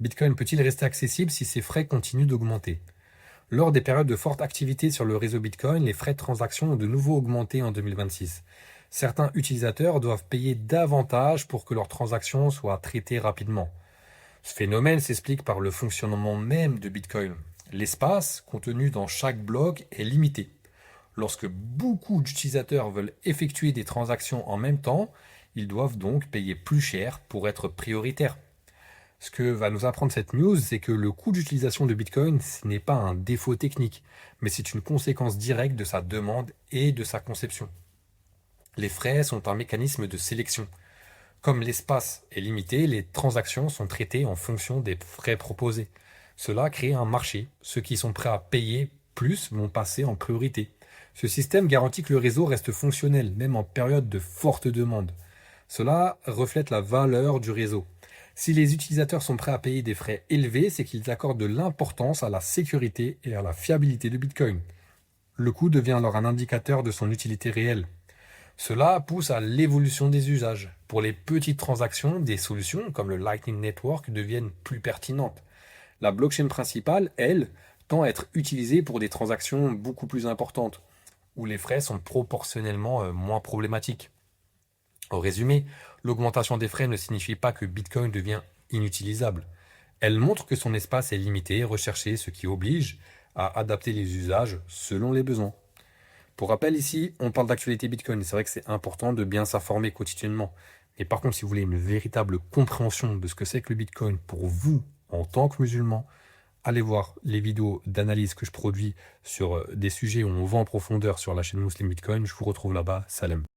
Bitcoin peut-il rester accessible si ses frais continuent d'augmenter? Lors des périodes de forte activité sur le réseau Bitcoin, les frais de transaction ont de nouveau augmenté en 2026. Certains utilisateurs doivent payer davantage pour que leurs transactions soient traitées rapidement. Ce phénomène s'explique par le fonctionnement même de Bitcoin. L'espace contenu dans chaque bloc est limité. Lorsque beaucoup d'utilisateurs veulent effectuer des transactions en même temps, ils doivent donc payer plus cher pour être prioritaires. Ce que va nous apprendre cette news, c'est que le coût d'utilisation de Bitcoin, ce n'est pas un défaut technique, mais c'est une conséquence directe de sa demande et de sa conception. Les frais sont un mécanisme de sélection. Comme l'espace est limité, les transactions sont traitées en fonction des frais proposés. Cela crée un marché. Ceux qui sont prêts à payer plus vont passer en priorité. Ce système garantit que le réseau reste fonctionnel, même en période de forte demande. Cela reflète la valeur du réseau. Si les utilisateurs sont prêts à payer des frais élevés, c'est qu'ils accordent de l'importance à la sécurité et à la fiabilité de Bitcoin. Le coût devient alors un indicateur de son utilité réelle. Cela pousse à l'évolution des usages. Pour les petites transactions, des solutions comme le Lightning Network deviennent plus pertinentes. La blockchain principale, elle, tend à être utilisée pour des transactions beaucoup plus importantes, où les frais sont proportionnellement moins problématiques. Au résumé, l'augmentation des frais ne signifie pas que Bitcoin devient inutilisable. Elle montre que son espace est limité et recherché, ce qui oblige à adapter les usages selon les besoins. Pour rappel, ici, on parle d'actualité Bitcoin. C'est vrai que c'est important de bien s'informer quotidiennement. Mais par contre, si vous voulez une véritable compréhension de ce que c'est que le Bitcoin pour vous, en tant que musulman, allez voir les vidéos d'analyse que je produis sur des sujets où on va en profondeur sur la chaîne Muslim Bitcoin. Je vous retrouve là-bas. Salam.